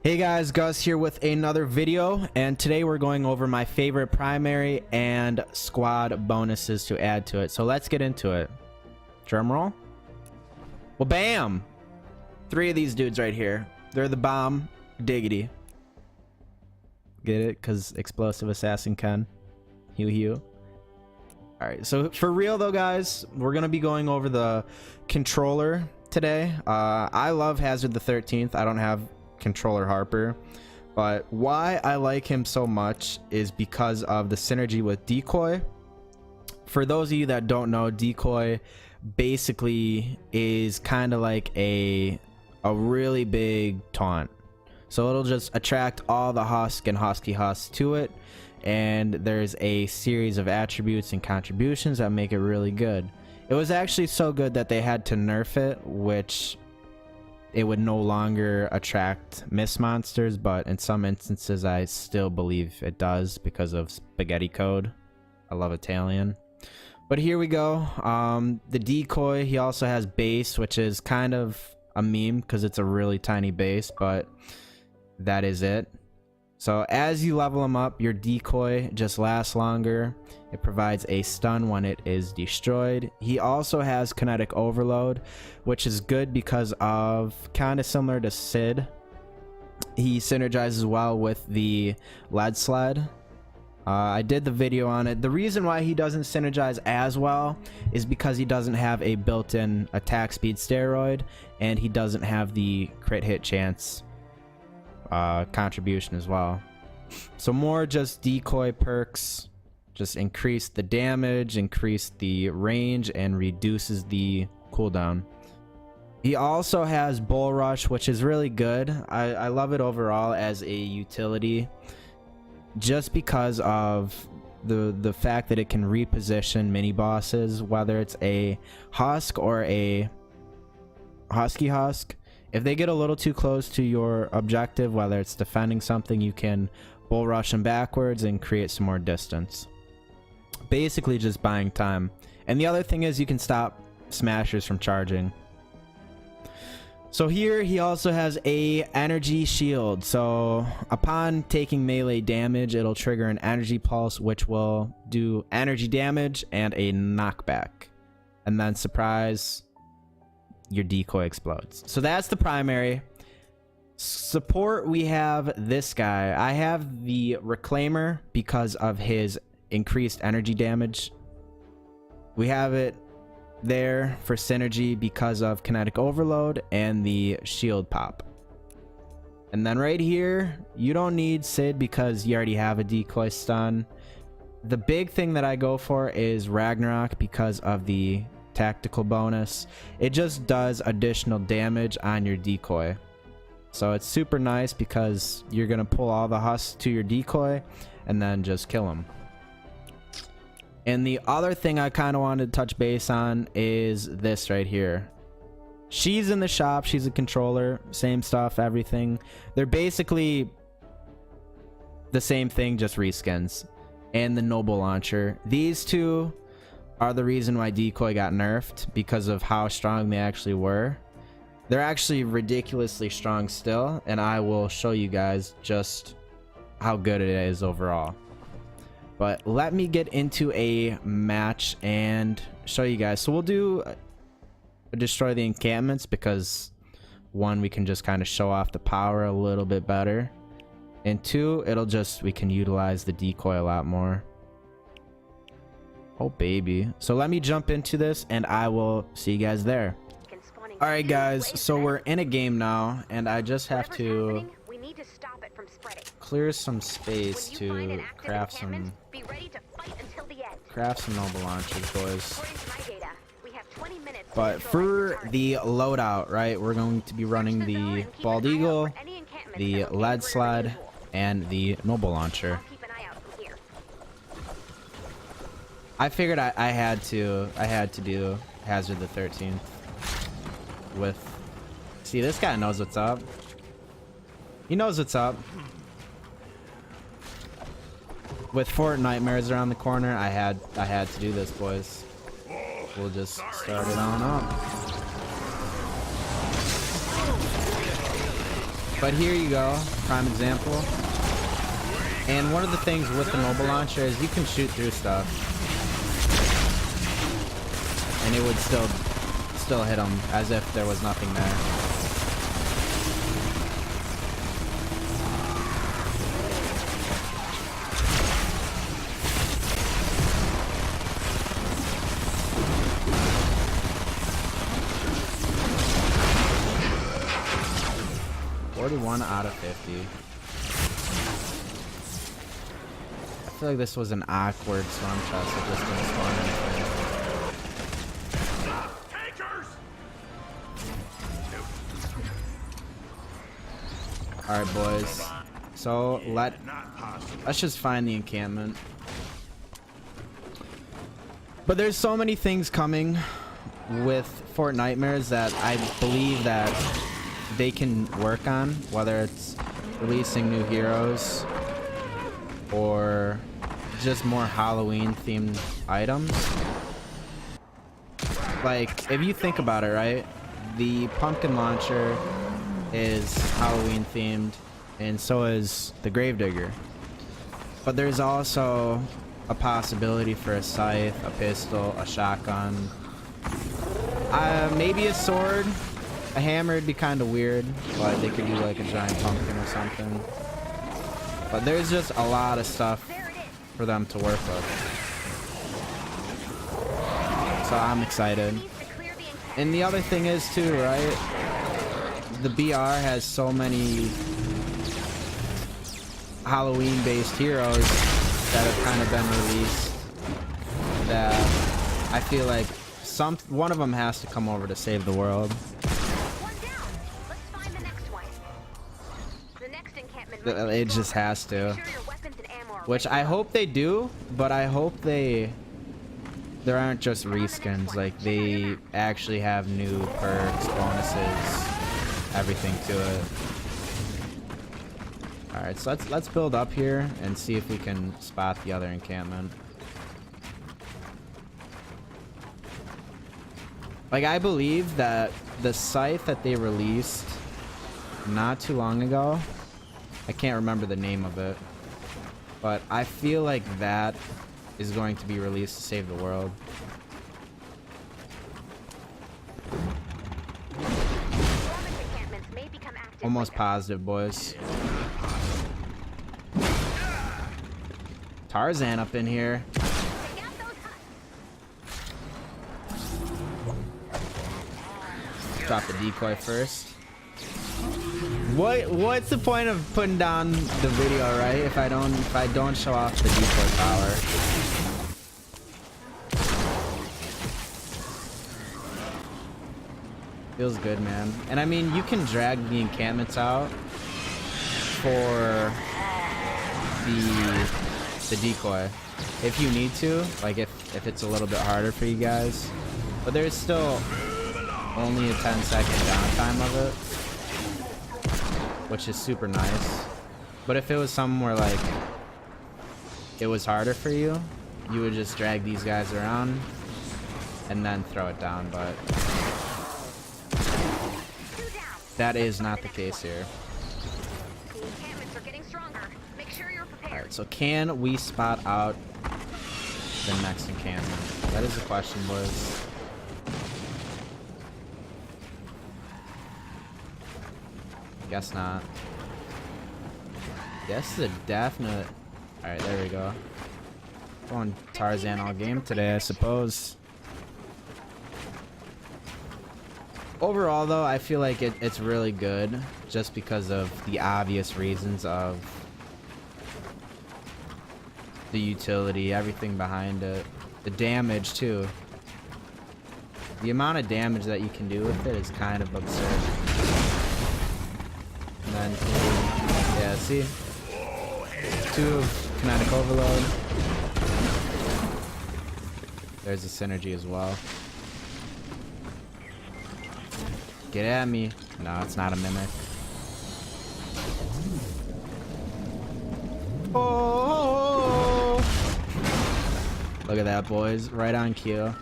Hey guys, Gus here with another video, and today we're going over my favorite primary and squad bonuses to add to it. So let's get into it. Drum roll. Well, bam! 3 of these dudes right here. They're the bomb. Diggity. Get it? Because explosive assassin can. Hew. Alright, so for real though, guys, we're going to be going over the controller today. I love Hazard the 13th. I don't have controller Harper, but why I like him so much is because of the synergy with Decoy. For those of you that don't know, Decoy basically is kind of like a really big taunt, so it'll just attract all the Husk and Husky Husks to it, and there's a series of attributes and contributions that make it really good. It was actually so good that they had to nerf it, which it would no longer attract Miss Monsters, but in some instances I still believe it does because of spaghetti code. I love Italian. But here we go. The Decoy, he also has base, which is kind of a meme because it's a really tiny base, but that is it. So as you level him up, your Decoy just lasts longer. It provides a stun when it is destroyed. He also has kinetic overload, which is good because of, kind of similar to Sid, he synergizes well with the lead sled. I did the video on it. The reason why he doesn't synergize as well is because he doesn't have a built-in attack speed steroid, and he doesn't have the crit hit chance contribution as well. So more just Decoy perks, just increase the damage, increase the range, and reduces the cooldown. He also has Bull Rush, which is really good. I love it overall as a utility, just because of the fact that it can reposition mini bosses, whether it's a Husk or a Husky Husk. If they get a little too close to your objective, whether it's defending something, you can Bull Rush them backwards and create some more distance. Basically just buying time. And the other thing is you can stop smashers from charging. So here he also has a energy shield. So upon taking melee damage, it'll trigger an energy pulse, which will do energy damage and a knockback. And then surprise, your Decoy explodes. So that's the primary. Support, we have this guy. I have the Reclaimer because of his increased energy damage. We have it there for synergy because of kinetic overload and the shield pop. And then right here, you don't need Sid because you already have a Decoy stun. The big thing that I go for is Ragnarok because of the tactical bonus. It just does additional damage on your Decoy, so it's super nice because you're gonna pull all the Husks to your Decoy and then just kill them. And the other thing I kind of wanted to touch base on is this right here. She's in the shop, she's a controller, same stuff, everything. They're basically the same thing, just reskins. And the Noble Launcher, these two are the reason why Decoy got nerfed, because of how strong they actually were. They're actually ridiculously strong still, and I will show you guys just how good it is overall. But let me get into a match and show you guys. So we'll do destroy the encampments because 1, we can just kind of show off the power a little bit better, and 2, we can utilize the Decoy a lot more. Oh baby. So let me jump into this and I will see you guys there. Alright guys, so we're in a game now and I just have to clear some space to craft some Noble Launchers, boys. But for the loadout, right, we're going to be running the Bald Eagle, the Lead Sled, and the Noble Launcher. I figured I had to do Hazard the 13th with. See, this guy knows what's up. He knows what's up. With Fortnite around the corner, I had to do this, boys. We'll just start it on up. But here you go, prime example. And one of the things with the mobile launcher is you can shoot through stuff, and it would still hit them as if there was nothing there. One out of 50. I feel like this was an awkward storm chest. It just didn't spawn anything. Alright, boys. So let's just find the encampment. But there's so many things coming with Fortnitemares that I believe that they can work on, whether it's releasing new heroes or just more Halloween themed items. Like, if you think about it, right, the pumpkin launcher is Halloween themed, and so is the gravedigger. But there's also a possibility for a scythe, a pistol, a shotgun, maybe a sword. A hammer would be kind of weird, but they could do like a giant pumpkin or something. But there's just a lot of stuff for them to work with. So I'm excited. And the other thing is too, right? The BR has so many Halloween-based heroes that have kind of been released that I feel like one of them has to come over to save the world. It just has to, which I hope they do, but I hope there aren't just reskins, like they actually have new perks, bonuses, everything to it. Alright, so let's build up here and see if we can spot the other encampment. Like, I believe that the scythe that they released not too long ago, I can't remember the name of it, but I feel like that is going to be released to save the world. Almost positive, boys. Tarzan up in here. Drop the decoy first. What's the point of putting down the video, right? If I don't show off the decoy power. Feels good, man. And I mean, you can drag the encampments out for the decoy if you need to, like if it's a little bit harder for you guys. But there's still only a 10-second downtime of it, which is super nice. But if it was somewhere like it was harder for you, you would just drag these guys around and then throw it down. But that is not the case here. Alright, so can we spot out the next encampment? That is the question, boys. Guess not. Guess the definite. Alright, there we go. Going Tarzan all game today, I suppose. Overall, though, I feel like it's really good just because of the obvious reasons of the utility, everything behind it. The damage, too. The amount of damage that you can do with it is kind of absurd. And then, yeah, see? 2 of Kinetic Overload. There's a synergy as well. Get at me. No, it's not a mimic. Oh! Look at that, boys. Right on cue.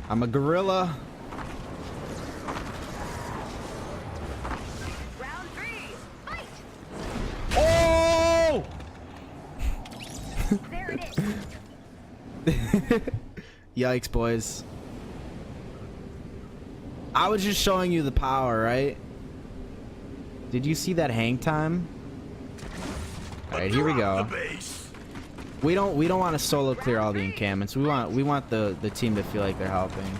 I'm a gorilla. Yikes, boys. I was just showing you the power, right? Did you see that hang time? All right, here we go. We don't want to solo clear all the encampments. We want the team to feel like they're helping.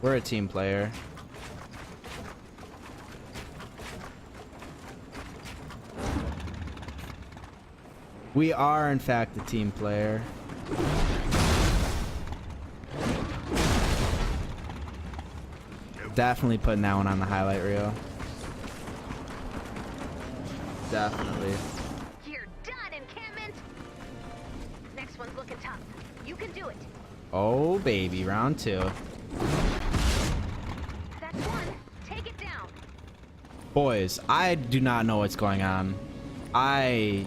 We're a team player. We are in fact a team player. Definitely putting that one on the highlight reel. Definitely. You're done, encampment. Next one's looking tough. You can do it. Oh baby, round 2. That's one. Take it down. Boys, I do not know what's going on. I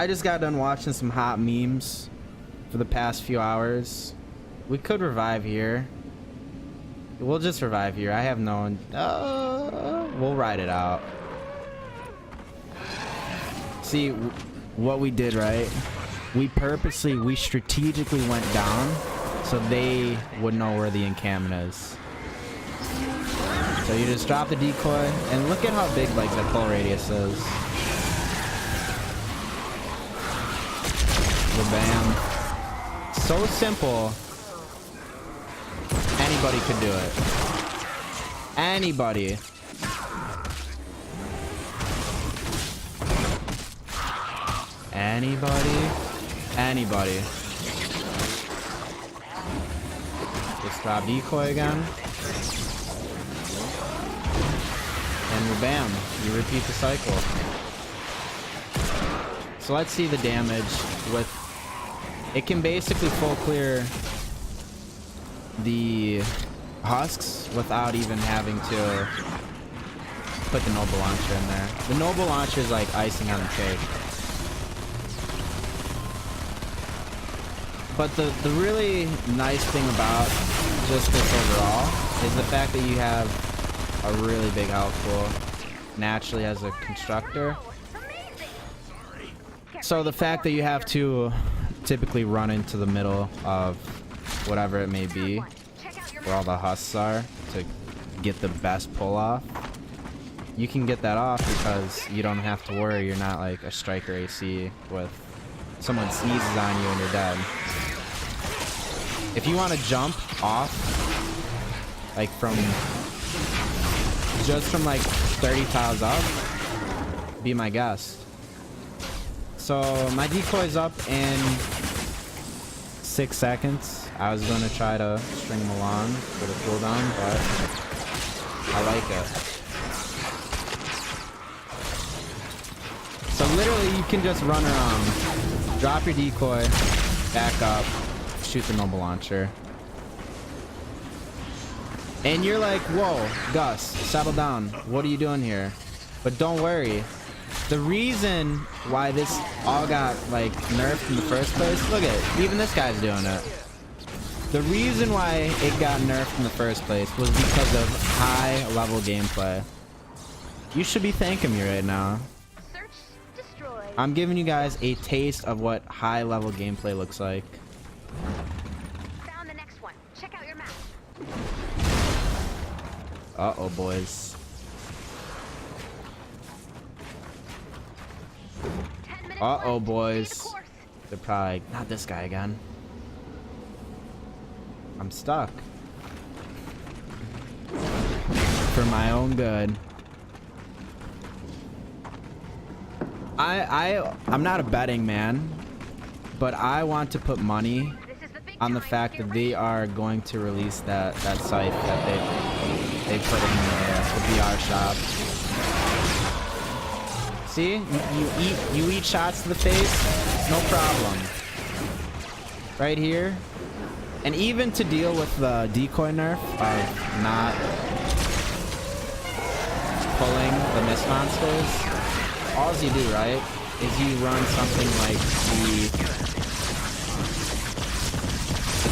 just got done watching some hot memes for the past few hours. We could revive here. We'll just revive here. I have no one. We'll ride it out. See what we did, right? We strategically went down so they would know where the encampment is. So you just drop the decoy and look at how big like the pull radius is. Bam. So simple. Anybody could do it. Anybody. Anybody. Just drop decoy again. And bam. You repeat the cycle. So let's see the damage with... It can basically full clear the husks without even having to put the noble launcher in there. The noble launcher is like icing on the cake. But the really nice thing about just this overall is the fact that you have a really big health pool naturally as a constructor. So the fact that you have to typically run into the middle of whatever it may be where all the husks are to get the best pull off, you can get that off because you don't have to worry. You're not like a striker AC with someone sneezes on you and you're dead. If you want to jump off like from like 30 tiles up, be my guest. So my decoy's up in 6 seconds. I was going to try to string him along for the cooldown, but I like it. So literally you can just run around, drop your decoy, back up, shoot the noble launcher. And you're like, whoa, Gus, settle down. What are you doing here? But don't worry. The reason why this all got like nerfed in the first place, look at it, even this guy's doing it. The reason why it got nerfed in the first place was because of high level gameplay. You should be thanking me right now. Search destroyed. I'm giving you guys a taste of what high level gameplay looks like. Found the next one. Check out your map. Uh-oh, boys. 10 minutes Uh-oh, left. boys. Stay the course. They're probably... Not this guy again. I'm stuck. For my own good. I'm not a betting man, but I want to put money This is the big on the time. fact Get that ready. they are going to release that site that they put in the VR shop. See, you eat shots to the face, no problem. Right here, and even to deal with the decoy nerf of not pulling the mist monsters, all you do, right, is you run something like the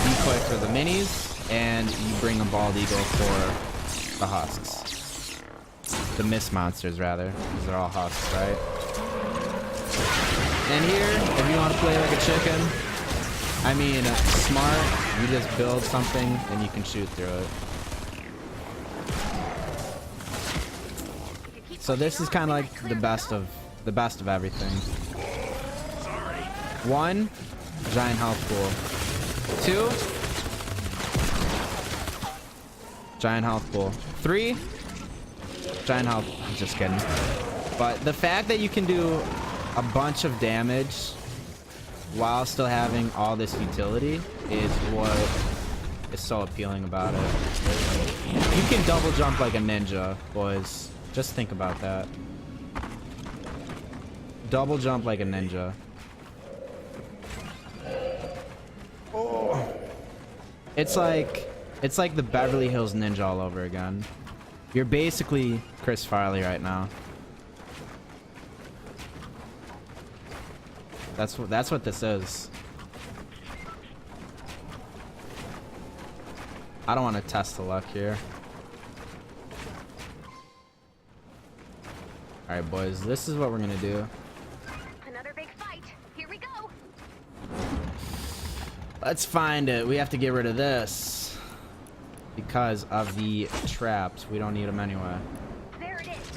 decoy for the minis, and you bring a bald eagle for the husks. The mist monsters, rather, because they're all husks, right? And here, if you want to play like a chicken, I mean, smart, you just build something and you can shoot through it. So this is kind of like the best of everything. 1, giant health pool. 2, giant health pool. 3, giant health. I'm just kidding. But the fact that you can do a bunch of damage while still having all this utility is what is so appealing about it. You can double jump like a ninja, boys. Just think about that. Double jump like a ninja. Oh. It's like the Beverly Hills Ninja all over again. You're basically Chris Farley right now. That's what this is. I don't want to test the luck here. All right, boys, this is what we're gonna do. Another big fight. Here we go. Let's find it. We have to get rid of this because of the traps. We don't need them anyway. There it is.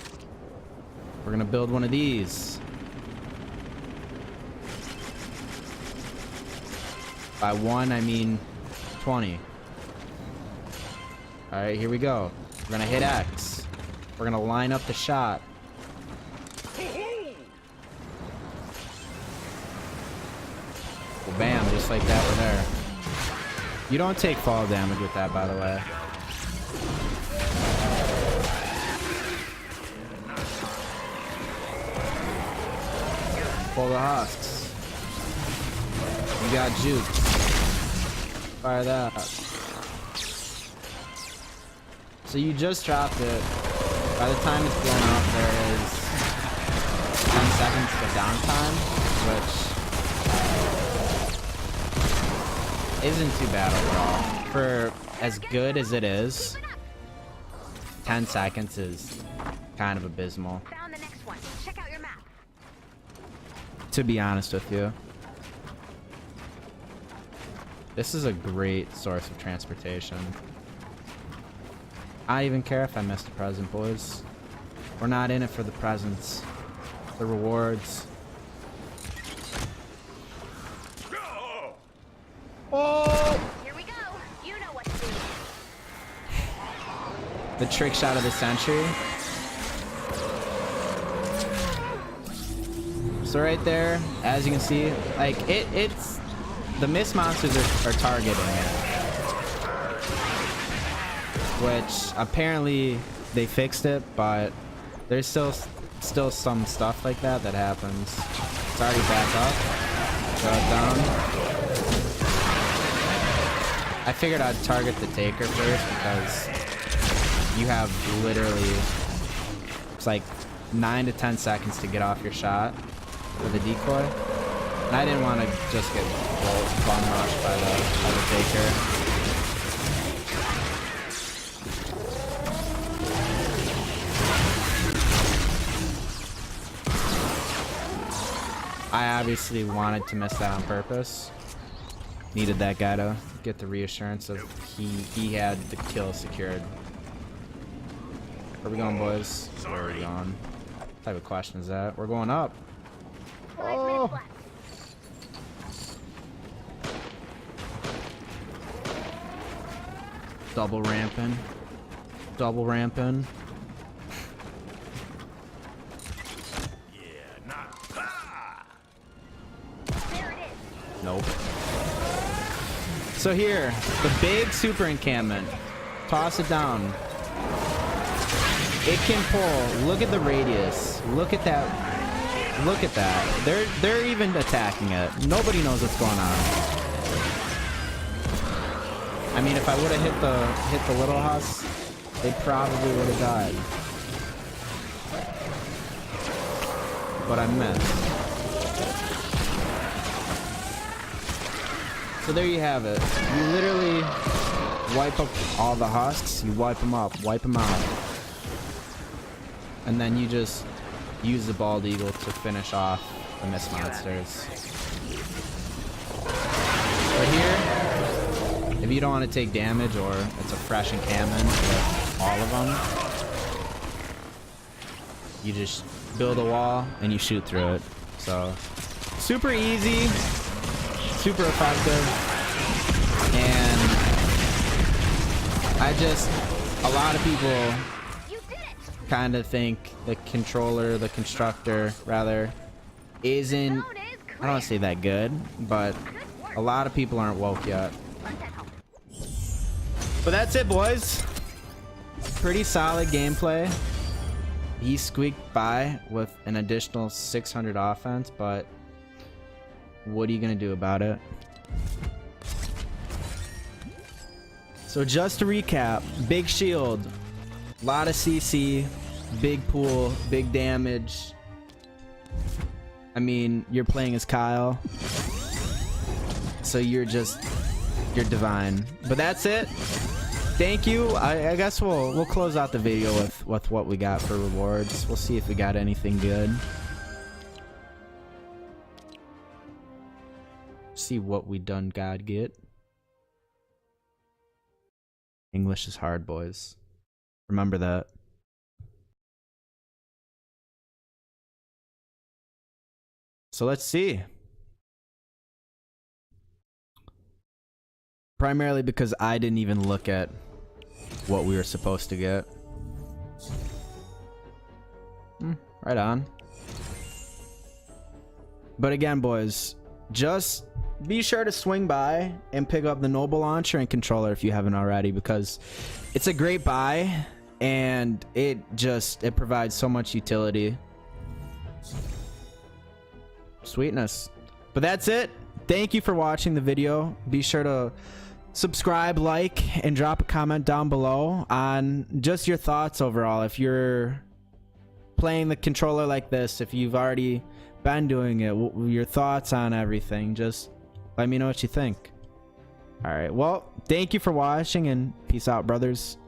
We're gonna build one of these. By 1, I mean 20. All right, here we go. We're gonna hit X. We're gonna line up the shot. Well, bam, just like that, we're there. You don't take fall damage with that, by the way. Pull the husks. You got juke. Fire that. So you just dropped it. By the time it's blown up, there is 10 seconds of downtime, which isn't too bad overall. For as good as it is, 10 seconds is kind of abysmal. Found the next one. Check out your map. To be honest with you. This is a great source of transportation. I don't even care if I missed a present, boys. We're not in it for the presents. The rewards. Oh! Here we go. You know what to do. The trick shot of the century. So right there, as you can see, like it's the mist monsters are targeting it, which apparently they fixed it, but there's still some stuff like that happens. It's already back up. Throw it down. I figured I'd target the taker first because you have literally, it's like 9 to 10 seconds to get off your shot with a decoy. And I didn't want to just get bum rushed by the taker. I obviously wanted to miss that on purpose. Needed that guy to get the reassurance of he had the kill secured. Where are we going, boys? Where are we going? What type of question is that? We're going up. 5 minutes left. Double ramping. Double ramping. Yeah, not bad. There it is. Nope. So here, the big super encampment. Toss it down. It can pull. Look at the radius. Look at that. Look at that. They're even attacking it. Nobody knows what's going on. I mean, if I would have hit the little husk, they probably would have died. But I missed. So there you have it. You literally wipe up all the husks. You wipe them up, wipe them out, and then you just use the bald eagle to finish off the mist monsters. But here, if you don't want to take damage or it's a fresh encampment with all of them, you just build a wall and you shoot through it. So super easy, super effective, and a lot of people kind of think the controller, the constructor rather, isn't, I don't want to say that good, but a lot of people aren't woke yet. But that's it, boys. Pretty solid gameplay. He squeaked by with an additional 600 offense, but what are you gonna do about it? So just to recap, big shield, a lot of CC, big pool, big damage. I mean, you're playing as Kyle, so you're divine. But that's it. Thank you. I guess we'll close out the video with what we got for rewards. We'll see if we got anything good. See what we done God get. English is hard, boys. Remember that. So let's see. Primarily because I didn't even look at what we were supposed to get. Right on. But again, boys, just be sure to swing by and pick up the Noble Launcher and controller if you haven't already, because it's a great buy and it provides so much utility. Sweetness. But that's it. Thank you for watching the video. Be sure to subscribe, like, and drop a comment down below on just your thoughts overall. If you're playing the controller like this, if you've already been doing it, your thoughts on everything, just let me know what you think. All right, well, thank you for watching and peace out, brothers.